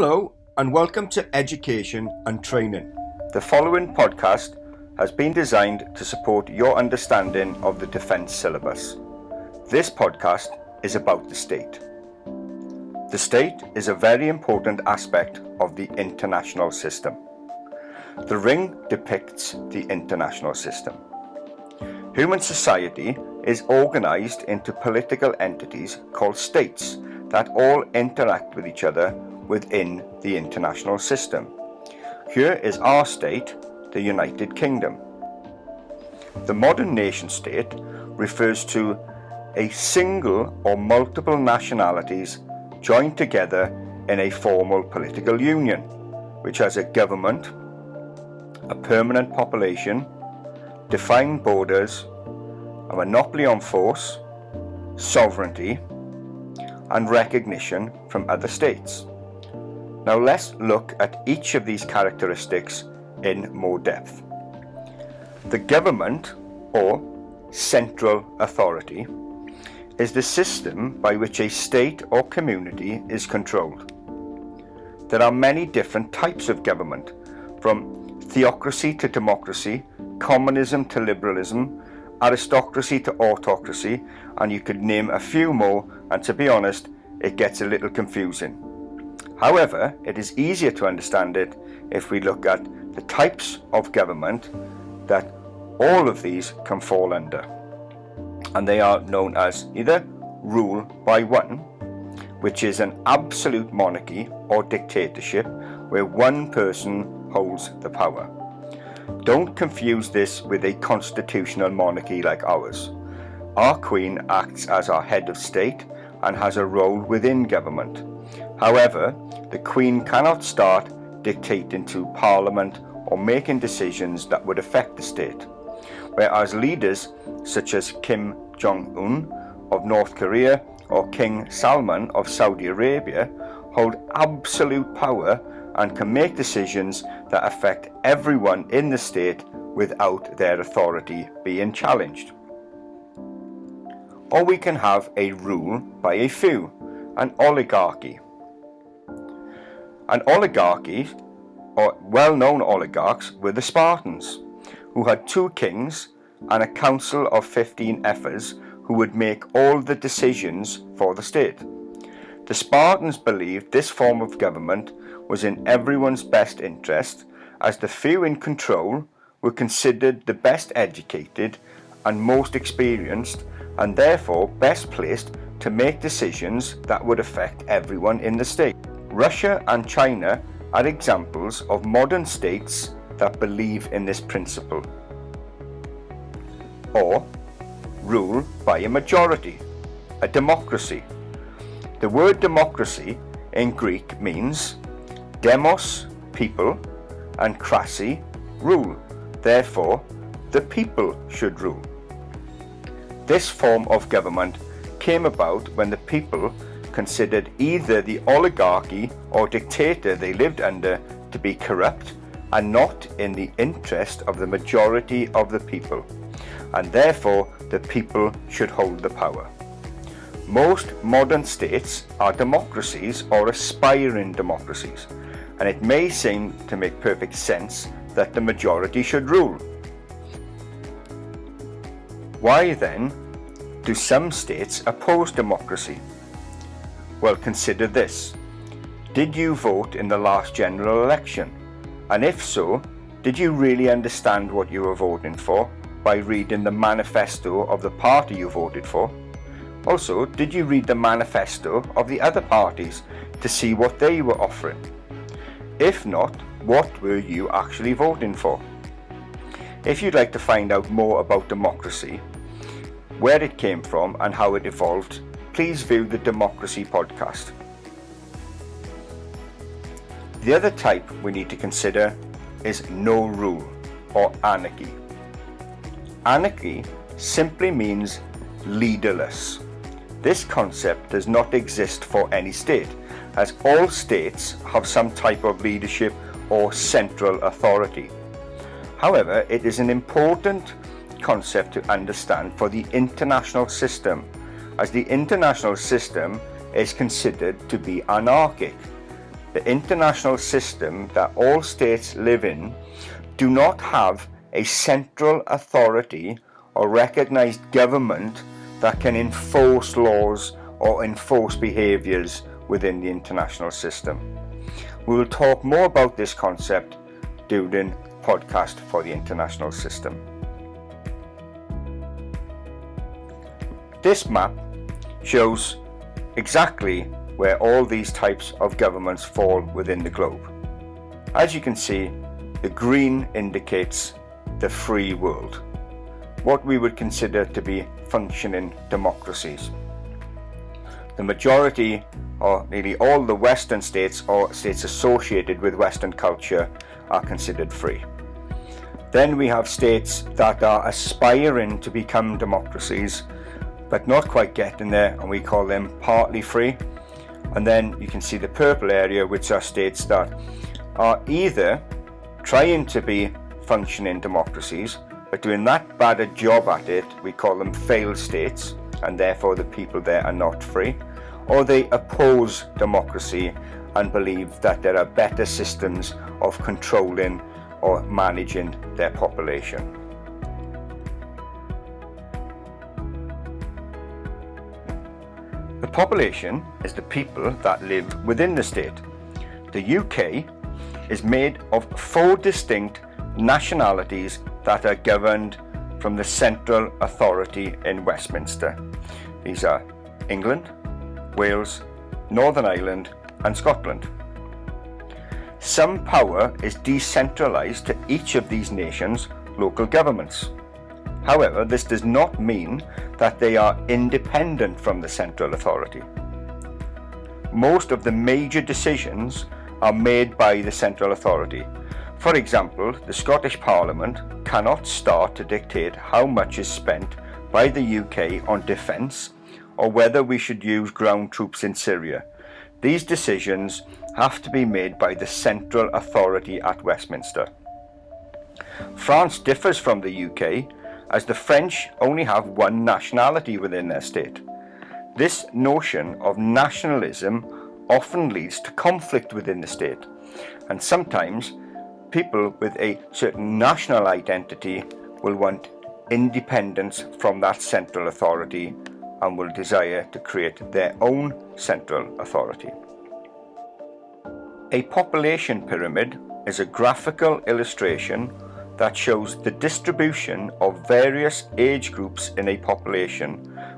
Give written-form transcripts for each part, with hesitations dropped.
Hello and welcome to Education and Training. The following podcast has been designed to support your understanding of the Defence Syllabus. This podcast is about the state. The state is a very important aspect of the international system. The ring depicts the international system. Human society is organised into political entities called states that all interact with each other within the international system. Here is our state, the United Kingdom. The modern nation state refers to a single or multiple nationalities joined together in a formal political union, which has a government, a permanent population, defined borders, a monopoly on force, sovereignty, and recognition from other states. Now let's look at each of these characteristics in more depth. The government, or central authority, is the system by which a state or community is controlled. There are many different types of government, from theocracy to democracy, communism to liberalism, aristocracy to autocracy, and you could name a few more, and to be honest, it gets a little confusing. However, it is easier to understand it if we look at the types of government that all of these can fall under. And they are known as either rule by one, which is an absolute monarchy or dictatorship where one person holds the power. Don't confuse this with a constitutional monarchy like ours. Our Queen acts as our head of state and has a role within government. However, the Queen cannot start dictating to Parliament or making decisions that would affect the state, whereas leaders such as Kim Jong-un of North Korea or King Salman of Saudi Arabia hold absolute power and can make decisions that affect everyone in the state without their authority being challenged. Or we can have a rule by a few, an oligarchy. An oligarchy, or well-known oligarchs, were the Spartans, who had 2 kings and a council of 15 ephors who would make all the decisions for the state. The Spartans believed this form of government was in everyone's best interest, as the few in control were considered the best educated and most experienced, and therefore best placed to make decisions that would affect everyone in the state. Russia and China are examples of modern states that believe in this principle. Or rule by a majority, a democracy. The word democracy in Greek means demos, people, and krasi, rule. Therefore, the people should rule. This form of government came about when the people considered either the oligarchy or dictator they lived under to be corrupt and not in the interest of the majority of the people, and therefore the people should hold the power. Most modern states are democracies or aspiring democracies, and it may seem to make perfect sense that the majority should rule. Why then do some states oppose democracy? Well, consider this. Did you vote in the last general election? And if so, did you really understand what you were voting for by reading the manifesto of the party you voted for? Also, did you read the manifesto of the other parties to see what they were offering? If not, what were you actually voting for? If you'd like to find out more about democracy, where it came from and how it evolved, please view the Democracy podcast. The other type we need to consider is no rule, or anarchy. Anarchy simply means leaderless. This concept does not exist for any state, as all states have some type of leadership or central authority. However, it is an important concept to understand for the international system, as the international system is considered to be anarchic. the international system that all states live in do not have a central authority or recognized government that can enforce laws or enforce behaviours within the international system. We will talk more about this concept during podcast for the international system. This map shows exactly where all these types of governments fall within the globe. As you can see, the green indicates the free world, what we would consider to be functioning democracies. The majority, or nearly all the Western states or states associated with Western culture, are considered free. Then we have states that are aspiring to become democracies but not quite getting there, and we call them partly free. And then you can see the purple area, which are states that are either trying to be functioning democracies but doing that bad a job at it, we call them failed states, and therefore the people there are not free, or they oppose democracy and believe that there are better systems of controlling or managing their population. The population is the people that live within the state. The UK is made of 4 distinct nationalities that are governed from the central authority in Westminster. These are England, Wales, Northern Ireland and Scotland. Some power is decentralised to each of these nations' local governments. However, this does not mean that they are independent from the central authority. Most of the major decisions are made by the central authority. For example, the Scottish Parliament cannot start to dictate how much is spent by the UK on defence or whether we should use ground troops in Syria. These decisions have to be made by the central authority at Westminster. France differs from the UK, as the French only have one nationality within their state. This notion of nationalism often leads to conflict within the state, and sometimes people with a certain national identity will want independence from that central authority and will desire to create their own central authority. A population pyramid is a graphical illustration that shows the distribution of various age groups in a population,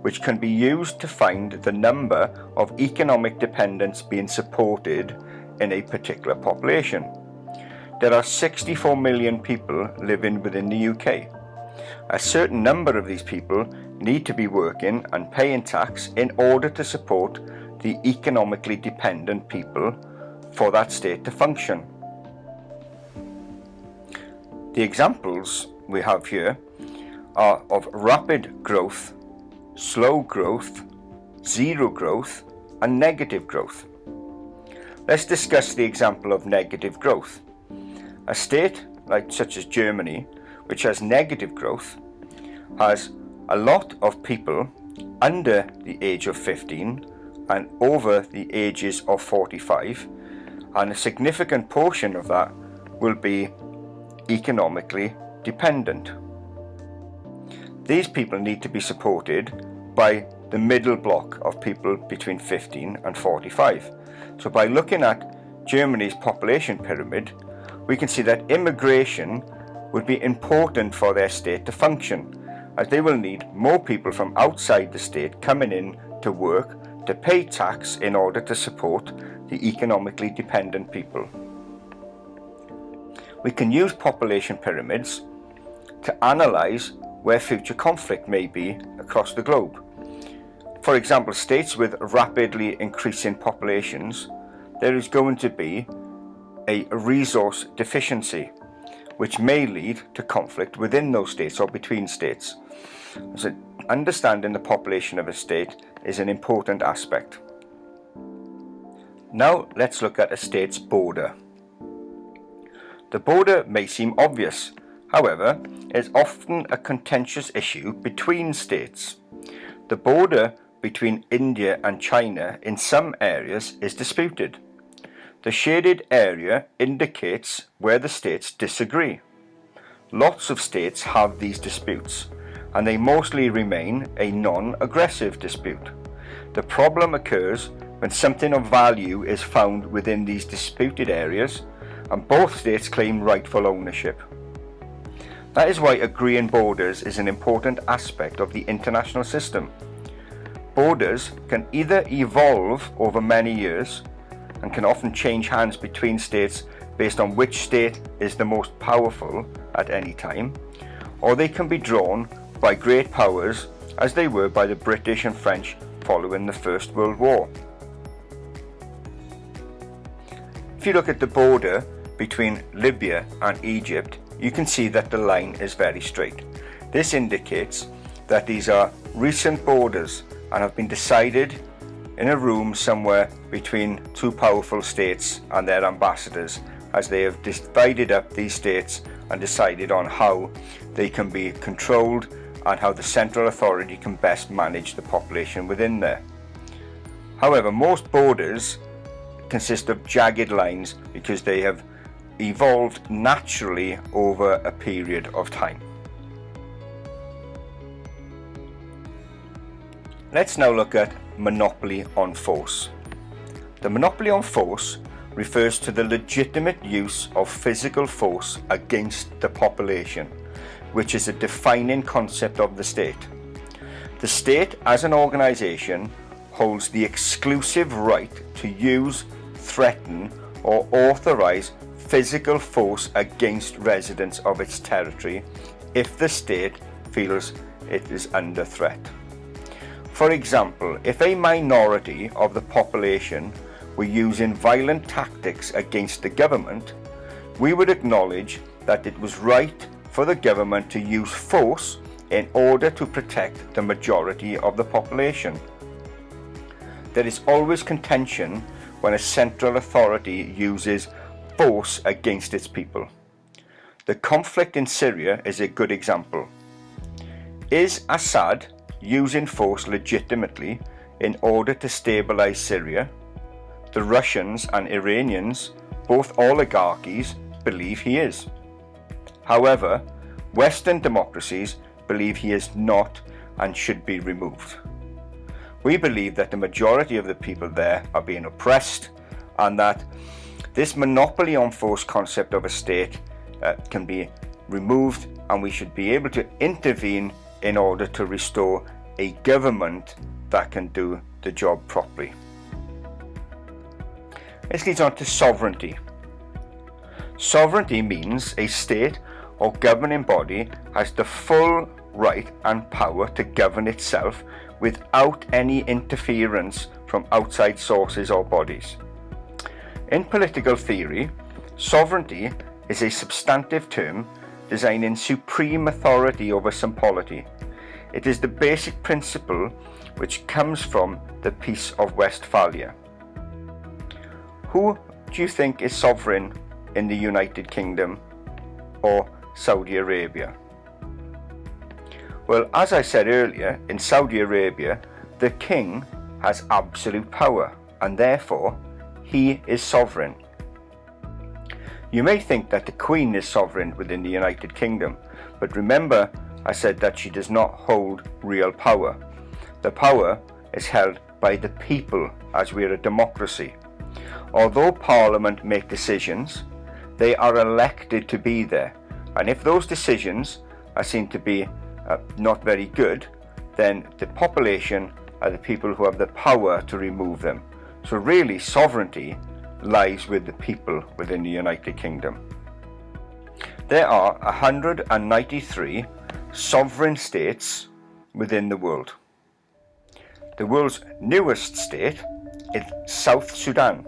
which can be used to find the number of economic dependents being supported in a particular population. There are 64 million people living within the UK. A certain number of these people need to be working and paying tax in order to support the economically dependent people for that state to function. The examples we have here are of rapid growth, slow growth, zero growth, and negative growth. Let's discuss the example of negative growth. A state such as Germany, which has negative growth, has a lot of people under the age of 15 and over the ages of 45, and a significant portion of that will be economically dependent. These people need to be supported by the middle block of people between 15 and 45. So by looking at Germany's population pyramid, we can see that immigration would be important for their state to function, as they will need more people from outside the state coming in to work, to pay tax in order to support the economically dependent people. We can use population pyramids to analyse where future conflict may be across the globe. For example, states with rapidly increasing populations, there is going to be a resource deficiency, which may lead to conflict within those states or between states. So understanding the population of a state is an important aspect. Now let's look at a state's border. The border may seem obvious, however, it is often a contentious issue between states. The border between India and China in some areas is disputed. The shaded area indicates where the states disagree. Lots of states have these disputes, and they mostly remain a non-aggressive dispute. The problem occurs when something of value is found within these disputed areas, and both states claim rightful ownership. That is why agreeing borders is an important aspect of the international system. Borders can either evolve over many years and can often change hands between states based on which state is the most powerful at any time, or they can be drawn by great powers as they were by the British and French following the First World War. If you look at the border between Libya and Egypt, you can see that the line is very straight. This indicates that these are recent borders and have been decided in a room somewhere between two powerful states and their ambassadors, as they have divided up these states and decided on how they can be controlled and how the central authority can best manage the population within there. However, most borders consist of jagged lines because they have evolved naturally over a period of time. Let's now look at monopoly on force. The monopoly on force refers to the legitimate use of physical force against the population, which is a defining concept of the state. The state as an organisation holds the exclusive right to use, threaten or authorise physical force against residents of its territory if the state feels it is under threat. For example, if a minority of the population were using violent tactics against the government, we would acknowledge that it was right for the government to use force in order to protect the majority of the population. There is always contention when a central authority uses force against its people. The conflict in Syria is a good example. Is Assad using force legitimately in order to stabilize Syria? The Russians and Iranians, both oligarchies, believe he is. However, Western democracies believe he is not and should be removed. We believe that the majority of the people there are being oppressed, and that this monopoly on force concept of a state can be removed, and we should be able to intervene in order to restore a government that can do the job properly. This leads on to sovereignty. Sovereignty means a state or governing body has the full right and power to govern itself without any interference from outside sources or bodies. In political theory, sovereignty is a substantive term designing supreme authority over some polity. It is the basic principle which comes from the Peace of Westphalia. Who do you think is sovereign in the United Kingdom or Saudi Arabia? Well, as I said earlier, in Saudi Arabia, the king has absolute power, and therefore he is sovereign. You may think that the Queen is sovereign within the United Kingdom, but remember I said that she does not hold real power. The power is held by the people, as we are a democracy. Although Parliament make decisions, they are elected to be there, and if those decisions are seen to be not very good, then the population are the people who have the power to remove them. So really, sovereignty lies with the people within the United Kingdom. There are 193 sovereign states within the world. The world's newest state is South Sudan,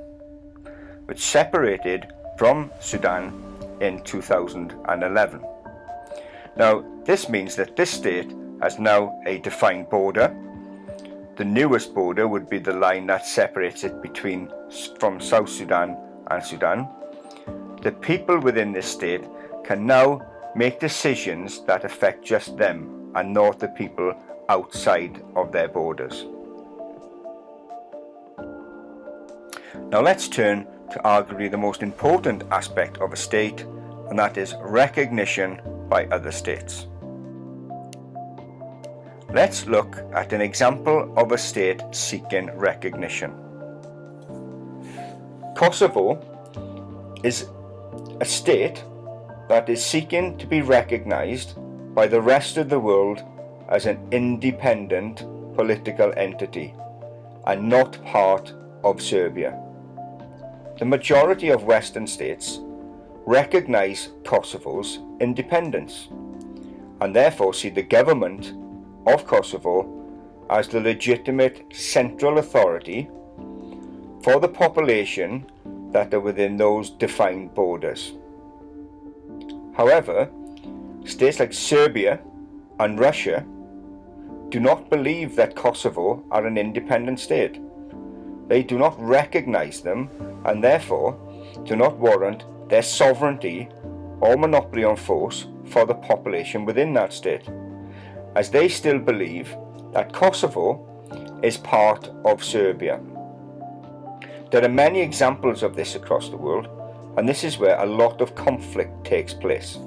which separated from Sudan in 2011. Now, this means that this state has now a defined border. The newest border would be the line that separates it from South Sudan and Sudan. The people within this state can now make decisions that affect just them and not the people outside of their borders. Now let's turn to arguably the most important aspect of a state, and that is recognition by other states. Let's look at an example of a state seeking recognition. Kosovo is a state that is seeking to be recognized by the rest of the world as an independent political entity and not part of Serbia. The majority of Western states recognize Kosovo's independence and therefore see the government of Kosovo as the legitimate central authority for the population that are within those defined borders. However, states like Serbia and Russia do not believe that Kosovo are an independent state. They do not recognize them and therefore do not warrant their sovereignty or monopoly on force for the population within that state, as they still believe that Kosovo is part of Serbia. There are many examples of this across the world, and this is where a lot of conflict takes place.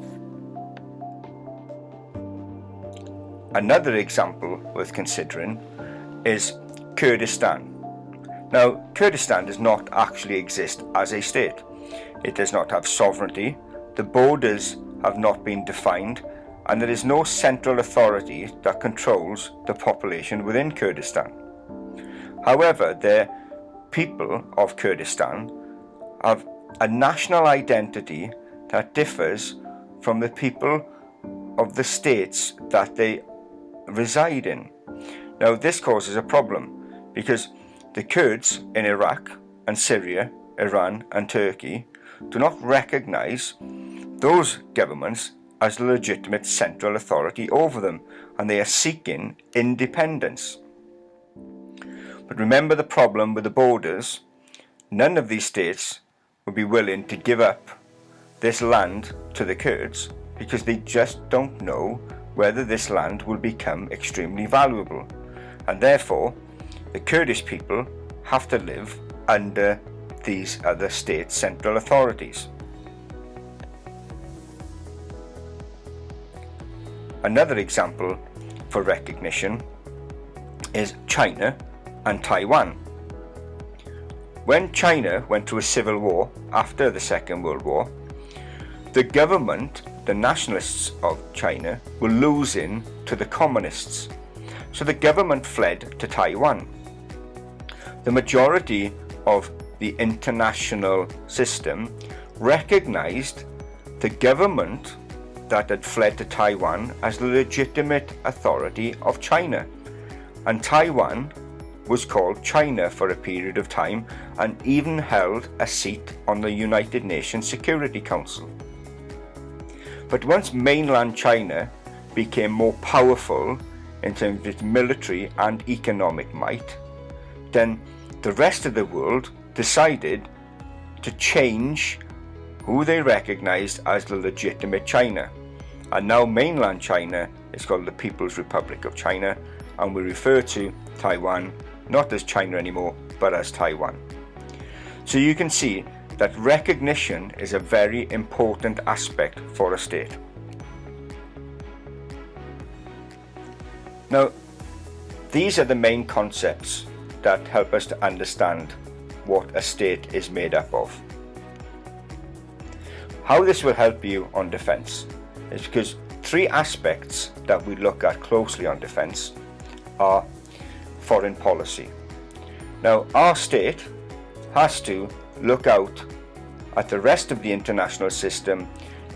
Another example worth considering is Kurdistan. Now, Kurdistan does not actually exist as a state. It does not have sovereignty, the borders have not been defined, and there is no central authority that controls the population within Kurdistan. However, the people of Kurdistan have a national identity that differs from the people of the states that they reside in. Now, this causes a problem because the Kurds in Iraq and Syria, Iran and Turkey do not recognize those governments as the legitimate central authority over them, and they are seeking independence. But remember the problem with the borders. None of these states would be willing to give up this land to the Kurds because they just don't know whether this land will become extremely valuable, and therefore the Kurdish people have to live under these other state central authorities. Another example for recognition is China and Taiwan. When China went through a civil war after the Second World War, the government, the nationalists of China, were losing to the communists. So the government fled to Taiwan. The majority of the international system recognized the government that had fled to Taiwan as the legitimate authority of China, and Taiwan was called China for a period of time and even held a seat on the United Nations Security Council. But once mainland China became more powerful in terms of its military and economic might, then the rest of the world decided to change who they recognized as the legitimate China. And now mainland China is called the People's Republic of China, and we refer to Taiwan not as China anymore, but as Taiwan. So you can see that recognition is a very important aspect for a state. Now, these are the main concepts that help us to understand what a state is made up of. How this will help you on defence is because three aspects that we look at closely on defence are foreign policy. Now, our state has to look out at the rest of the international system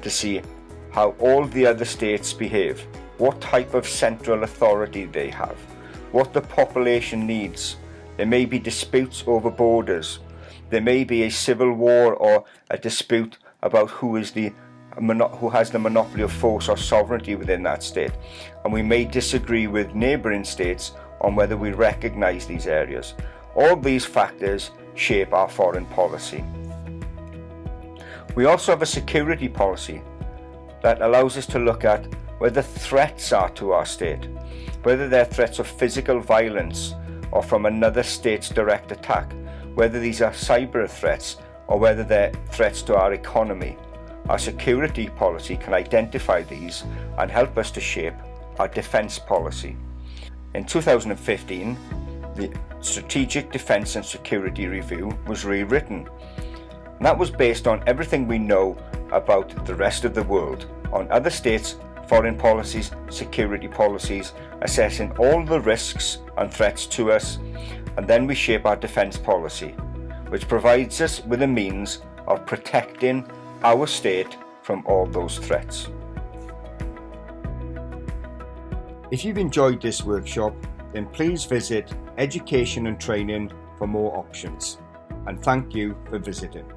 to see how all the other states behave, what type of central authority they have, what the population needs. There may be disputes over borders. There may be a civil war or a dispute about who has the monopoly of force or sovereignty within that state, and we may disagree with neighbouring states on whether we recognise these areas. All these factors shape our foreign policy. We also have a security policy that allows us to look at where the threats are to our state, whether they're threats of physical violence or from another state's direct attack, whether these are cyber threats or whether they're threats to our economy. Our security policy can identify these and help us to shape our defence policy. In 2015, the Strategic Defence and Security Review was rewritten. And that was based on everything we know about the rest of the world, on other states' foreign policies, security policies, assessing all the risks and threats to us, and then we shape our defence policy, which provides us with a means of protecting our state from all those threats. If you've enjoyed this workshop, then please visit Education and Training for more options. And thank you for visiting.